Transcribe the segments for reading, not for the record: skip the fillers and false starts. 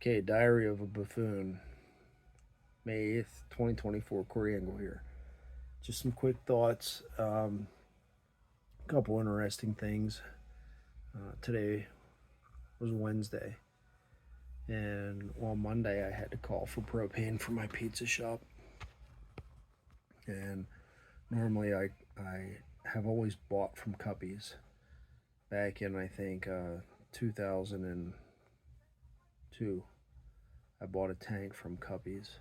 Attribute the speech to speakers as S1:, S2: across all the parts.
S1: Okay, Diary of a Buffoon, May 8th, 2024, Corey Engel here. Just some quick thoughts. A couple interesting things. Today was Wednesday, and on Monday I had to call for propane for my pizza shop. And normally I have always bought from Cuppies. Back in, I think, 2002, I bought a tank from Cuppies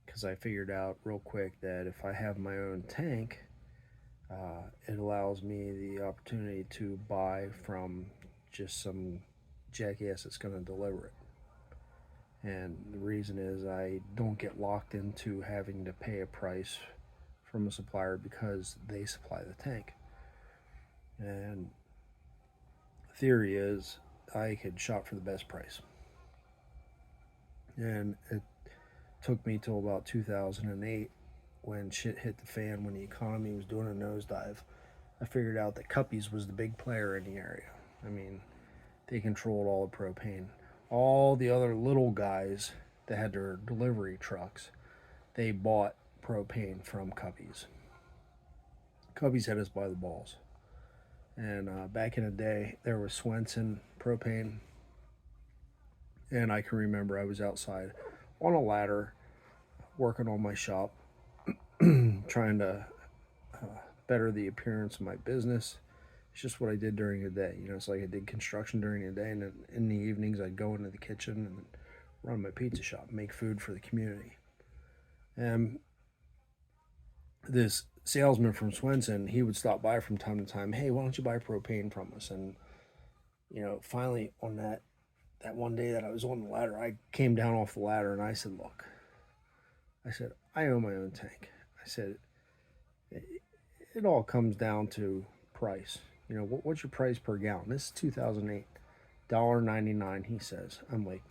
S1: because I figured out real quick that if I have my own tank, it allows me the opportunity to buy from just some jackass that's going to deliver it. And the reason is I don't get locked into having to pay a price from a supplier because they supply the tank. And the theory is I could shop for the best price. And it took me till about 2008 when shit hit the fan, when the economy was doing a nosedive. I figured out that Cuppies was the big player in the area. I mean, they controlled all the propane. All the other little guys that had their delivery trucks, they bought propane from Cuppies. Cuppies had us by the balls. And back in the day, there was Swenson propane. And I can remember I was outside on a ladder working on my shop, trying to better the appearance of my business. It's just what I did during the day. You know, it's like I did construction during the day, and then in the evenings I'd go into the kitchen and run my pizza shop, make food for the community. And this salesman from Swenson, he would stop by from time to time. Hey, why don't you buy propane from us? And finally on that one day that I was on the ladder, I came down off the ladder and I said, look, I said, I own my own tank. I said, it all comes down to price. You know, what's your price per gallon? This is 2008, $1.99, he says. I'm like,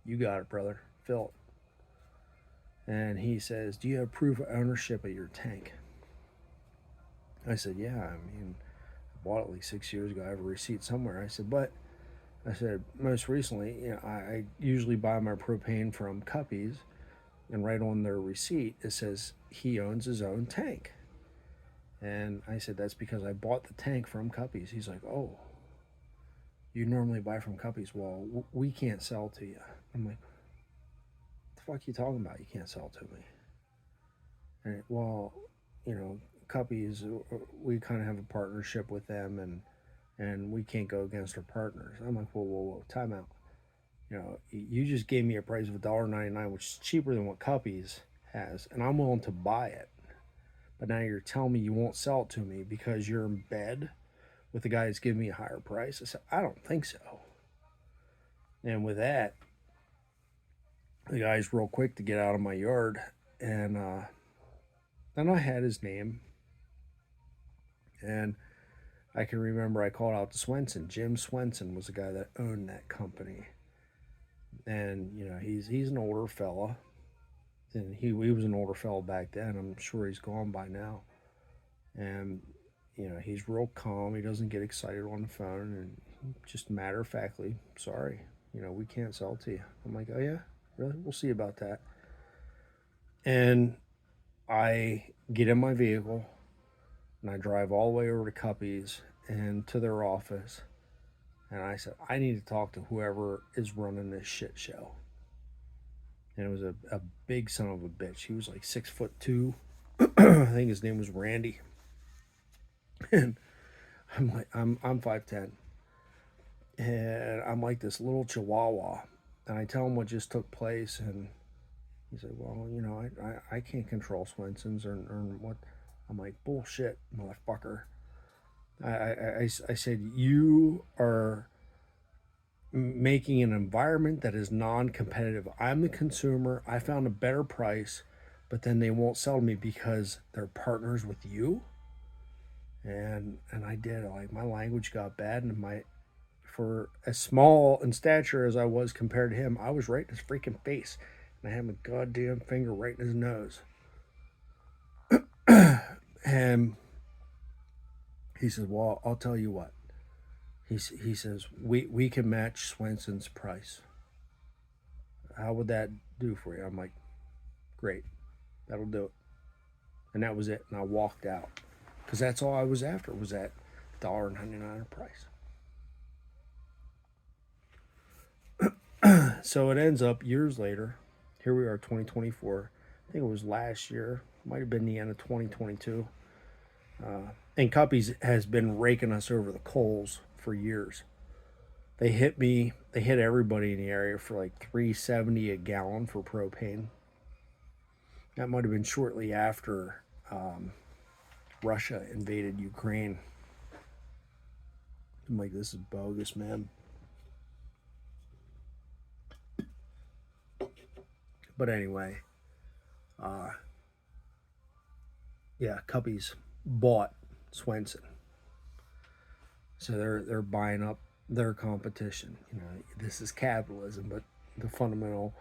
S1: you got it, brother. Fill it. And he says, do you have proof of ownership of your tank? I said, yeah, I mean, I bought it like 6 years ago. I have a receipt somewhere. I said, but I said, most recently, I usually buy my propane from Cuppies, and right on their receipt, it says he owns his own tank. And I said, that's because I bought the tank from Cuppies. He's like, oh, you normally buy from Cuppies. Well, we can't sell to you. I'm like, what the fuck are you talking about? You can't sell to me. And well, Cuppies, we kind of have a partnership with them, and we can't go against our partners. I'm like, whoa, time out. You just gave me a price of $1.99, which is cheaper than what Cuppies has, and I'm willing to buy it. But now you're telling me you won't sell it to me because you're in bed with the guy that's giving me a higher price. I said, I don't think so. And with that, the guy's real quick to get out of my yard. And then I had his name. And I can remember I called out to Swenson. Jim Swenson was the guy that owned that company. And, he's an older fella. And he was an older fella back then. I'm sure he's gone by now. And, he's real calm. He doesn't get excited on the phone. And just matter of factly, sorry, we can't sell to you. I'm like, oh, yeah? Really? We'll see about that. And I get in my vehicle and I drive all the way over to Cuppies and to their office. And I said, I need to talk to whoever is running this shit show. And it was a big son of a bitch. He was like 6'2". I think his name was Randy. And I'm like, I'm 5'10". And I'm like this little chihuahua. And I tell him what just took place, and he said, well, I can't control Swenson's or what. I'm like, bullshit, motherfucker. I said, you are making an environment that is non-competitive. I'm the consumer. I found a better price, but then they won't sell to me because they're partners with you. And I did. Like, my language got bad, and for as small in stature as I was compared to him, I was right in his freaking face, and I had my goddamn finger right in his nose. And he said, well, I'll tell you what. He says, we can match Swenson's price. How would that do for you? I'm like, great, that'll do it. And that was it. And I walked out because that's all I was after was that $1.99 price. So it ends up years later. Here we are, 2024. I think it was last year. Might have been the end of 2022. And Cuppies has been raking us over the coals for years. They hit me. They hit everybody in the area for like $3.70 a gallon for propane. That might have been shortly after Russia invaded Ukraine. I'm like, this is bogus, man. But anyway, yeah, Cuppies bought Swenson, so they're buying up their competition. You know, this is capitalism, but the fundamental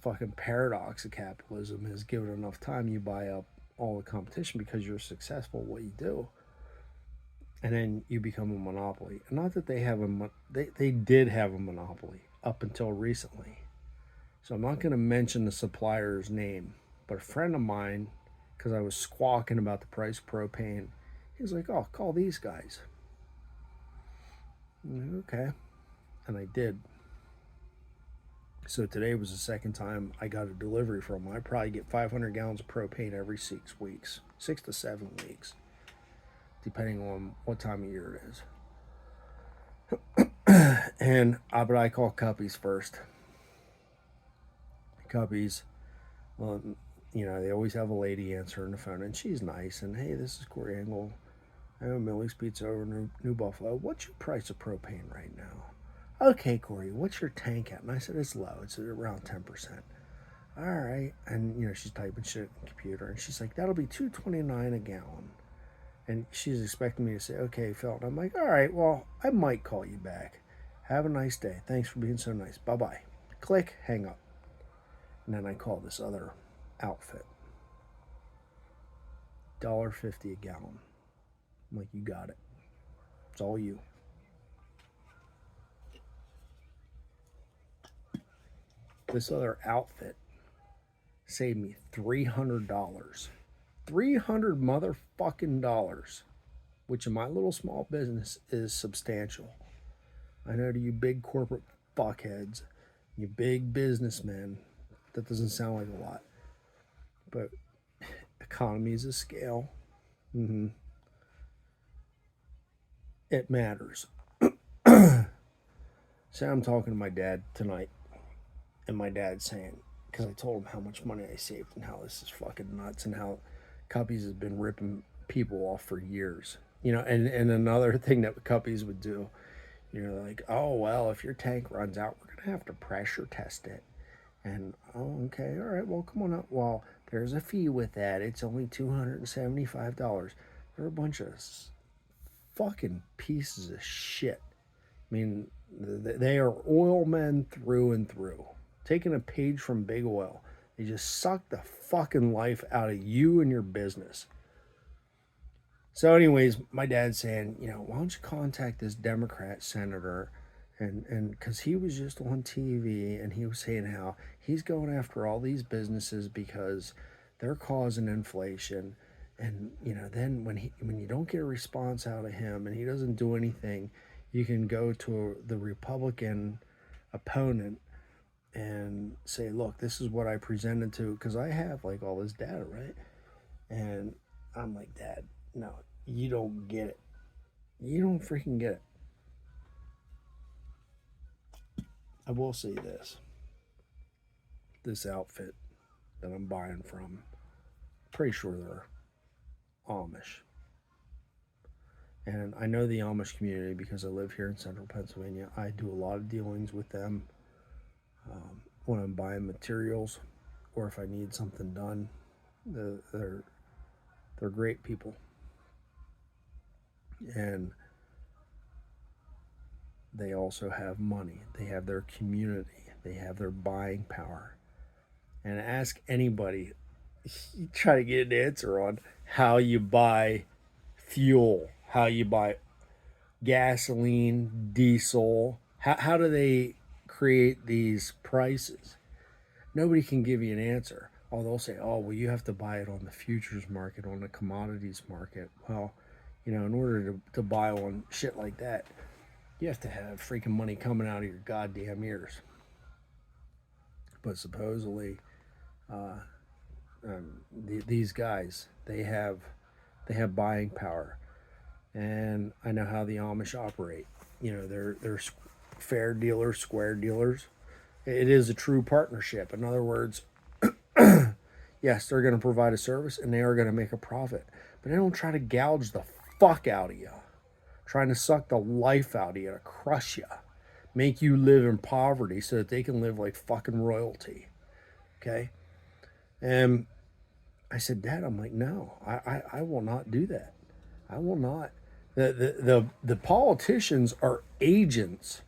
S1: fucking paradox of capitalism is given enough time, you buy up all the competition because you're successful at what you do, and then you become a monopoly. And not that they have they did have a monopoly up until recently. So I'm not going to mention the supplier's name, but a friend of mine, because I was squawking about the price of propane, he was like, "Oh, call these guys." Like, okay, and I did. So today was the second time I got a delivery from them. I probably get 500 gallons of propane every 6 weeks, 6 to 7 weeks, depending on what time of year it is. And but I call Cuppies first. Cuppies, well, you know, they always have a lady answering the phone, and she's nice. And hey, this is Corey Engel. I own Millie's Pizza over in New Buffalo. What's your price of propane right now? Okay, Corey, what's your tank at? And I said, it's low. It's around 10%. All right. And, you know, she's typing shit in the computer. And she's like, that'll be $2.29 a gallon. And she's expecting me to say, okay, Phil. And I'm like, all right, well, I might call you back. Have a nice day. Thanks for being so nice. Bye-bye. Click, hang up. And then I call this other outfit. $1.50 a gallon. I'm like, you got it. It's all you. This other outfit saved me $300. $300 motherfucking dollars, which in my little small business is substantial. I know to you big corporate fuckheads, you big businessmen, that doesn't sound like a lot. But economies of scale, it matters. So I'm talking to my dad tonight, and my dad's saying, because I told him how much money I saved and how this is fucking nuts and how Cuppies has been ripping people off for years. You know, and another thing that Cuppies would do, you know, like, oh, well, if your tank runs out, we're going to have to pressure test it. And, oh, okay, all right, well, come on up. Well, there's a fee with that. It's only $275. They're a bunch of fucking pieces of shit. I mean, they are oil men through and through. Taking a page from Big Oil. They just suck the fucking life out of you and your business. So anyways, my dad's saying, you know, why don't you contact this Democrat senator? And because he was just on TV and he was saying how he's going after all these businesses because they're causing inflation. And, you know, then when you don't get a response out of him and he doesn't do anything, you can go to the Republican opponent and say, look, this is what I presented to, because I have like all this data, right? And I'm like, Dad, no, you don't get it. You don't freaking get it. I will say this outfit that I'm buying from, pretty sure they're Amish. And I know the Amish community because I live here in central Pennsylvania. I do a lot of dealings with them when I'm buying materials or if I need something done. They're great people. And they also have money. They have their community. They have their buying power. And ask anybody, you try to get an answer on how you buy fuel, how you buy gasoline, diesel. How do they create these prices? Nobody can give you an answer. Oh, they'll say, oh, well, you have to buy it on the futures market, on the commodities market. Well, in order to buy on shit like that, you have to have freaking money coming out of your goddamn ears. But supposedly, uh, these guys, they have buying power, and I know how the Amish operate. They're fair dealers, square dealers. It is a true partnership. In other words, yes, they're going to provide a service and they are going to make a profit, but they don't try to gouge the fuck out of you, trying to suck the life out of you, to crush you, make you live in poverty so that they can live like fucking royalty. Okay? And I said, Dad, I'm like, no, I will not do that. I will not. The politicians are agents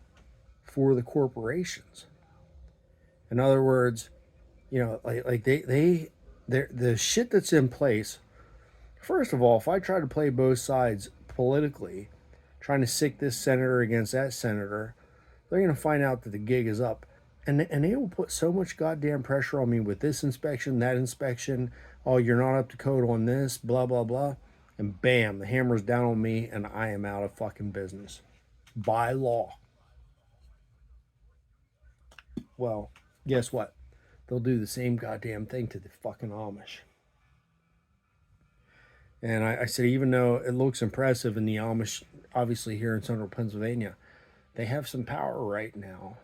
S1: for the corporations. In other words, like the shit that's in place. First of all, if I try to play both sides politically, trying to sick this senator against that senator, they're going to find out that the gig is up. And they will put so much goddamn pressure on me with this inspection, that inspection. Oh, you're not up to code on this, blah, blah, blah. And bam, the hammer's down on me and I am out of fucking business. By law. Well, guess what? They'll do the same goddamn thing to the fucking Amish. And I said, even though it looks impressive in the Amish, obviously here in central Pennsylvania, they have some power right now,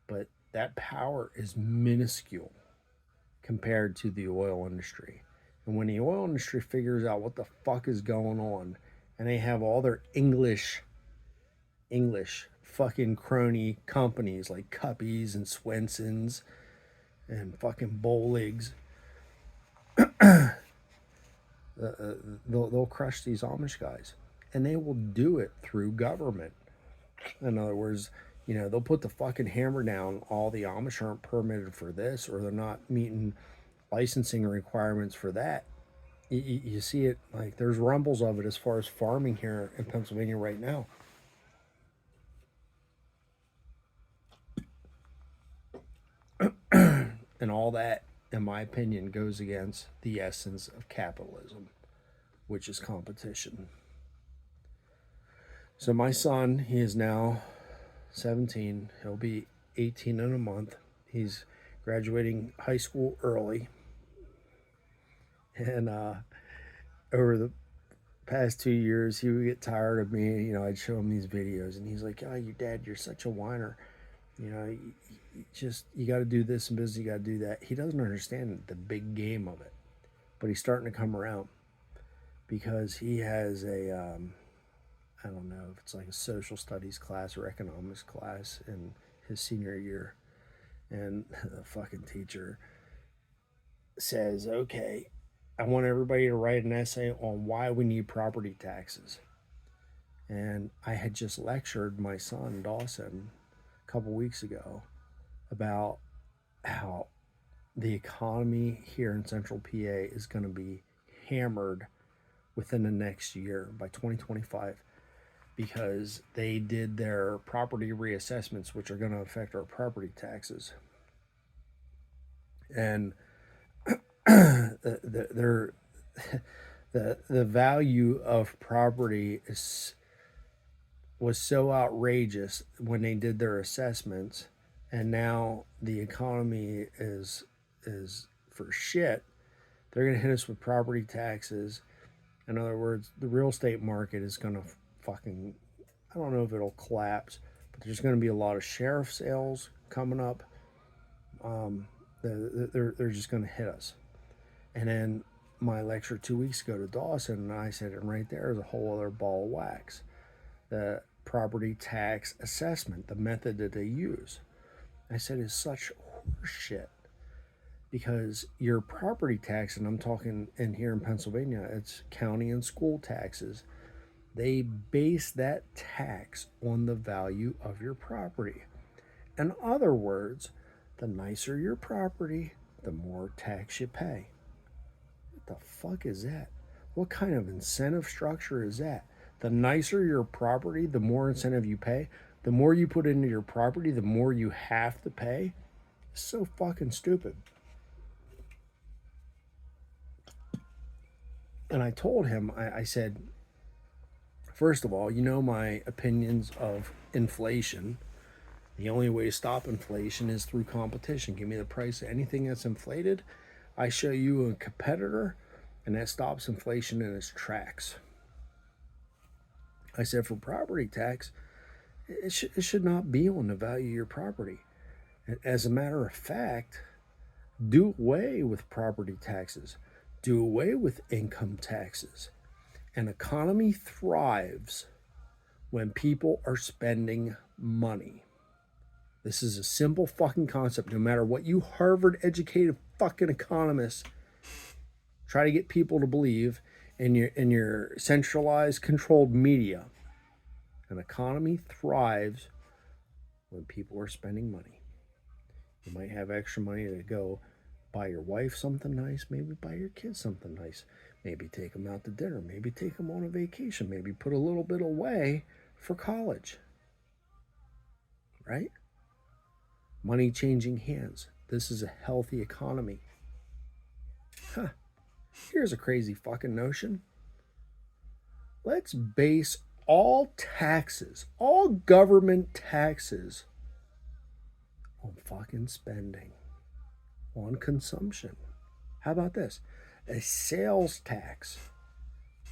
S1: but that power is minuscule compared to the oil industry. And when the oil industry figures out what the fuck is going on, and they have all their English fucking crony companies like Cuppies and Swensons and fucking Boligs, they'll crush these Amish guys, and they will do it through government. In other words, they'll put the fucking hammer down. All the Amish aren't permitted for this, or they're not meeting licensing requirements for that. You see it, like there's rumbles of it as far as farming here in Pennsylvania right now. And all that, in my opinion, goes against the essence of capitalism, which is competition. So my son, he is now 17. He'll be 18 in a month. He's graduating high school early. And over the past 2 years, he would get tired of me. I'd show him these videos, and he's like, "Oh, your dad, you're such a whiner. You got to do this in business. You got to do that." He doesn't understand the big game of it, but he's starting to come around because he has I don't know if it's like a social studies class or economics class in his senior year, and the fucking teacher says, "Okay, I want everybody to write an essay on why we need property taxes." And I had just lectured my son, Dawson, a couple weeks ago about how the economy here in central PA is going to be hammered within the next year by 2025 because they did their property reassessments, which are going to affect our property taxes. And the value of property was so outrageous when they did their assessments, and now the economy is for shit. They're going to hit us with property taxes. In other words, the real estate market is going to fucking, I don't know if it'll collapse, but there's going to be a lot of sheriff sales coming up. They're just going to hit us. And then my lecture 2 weeks ago to Dawson, and I said, and right there is a whole other ball of wax. The property tax assessment, the method that they use, I said, is such horseshit. Because your property tax, and I'm talking in here in Pennsylvania, it's county and school taxes. They base that tax on the value of your property. In other words, the nicer your property, the more tax you pay. What the fuck is that? What kind of incentive structure is that? The nicer your property, the more incentive you pay. The more you put into your property, the more you have to pay. It's so fucking stupid. And I told him, I said, first of all, you know my opinions of inflation. The only way to stop inflation is through competition. Give me the price of anything that's inflated. I show you a competitor, and that stops inflation in its tracks. I said, for property tax, it should not be on the value of your property. As a matter of fact, do away with property taxes. Do away with income taxes. An economy thrives when people are spending money. This is a simple fucking concept. No matter what you Harvard educated fucking economists try to get people to believe in your centralized controlled media, an economy thrives when people are spending money. You might have extra money to go buy your wife something nice, maybe buy your kids something nice, maybe take them out to dinner, maybe take them on a vacation, maybe put a little bit away for college. Right? Money changing hands. This is a healthy economy. Huh. Here's a crazy fucking notion. Let's base all taxes, all government taxes, on fucking spending, on consumption. How about this? A sales tax,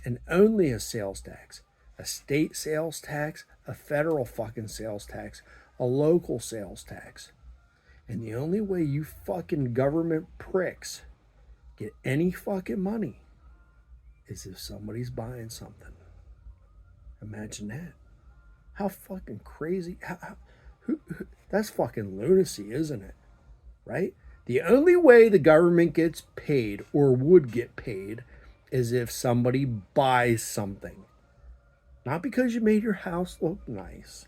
S1: and only a sales tax, a state sales tax, a federal fucking sales tax, a local sales tax. And the only way you fucking government pricks get any fucking money is if somebody's buying something. Imagine that. How fucking crazy. That's fucking lunacy, isn't it? Right? The only way the government gets paid or would get paid is if somebody buys something. Not because you made your house look nice.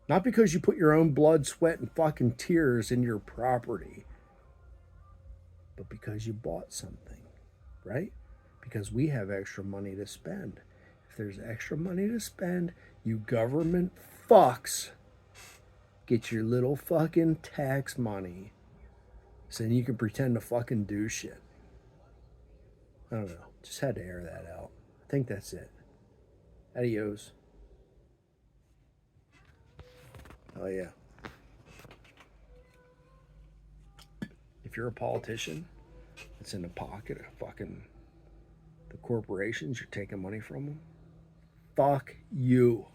S1: Not because you put your own blood, sweat, and fucking tears in your property. But because you bought something. Right? Because we have extra money to spend. If there's extra money to spend, you government fucks get your little fucking tax money so then you can pretend to fucking do shit. I don't know. Just had to air that out. I think that's it. Adios. Oh, yeah. If you're a politician that's in the pocket of fucking the corporations, you're taking money from them, fuck you.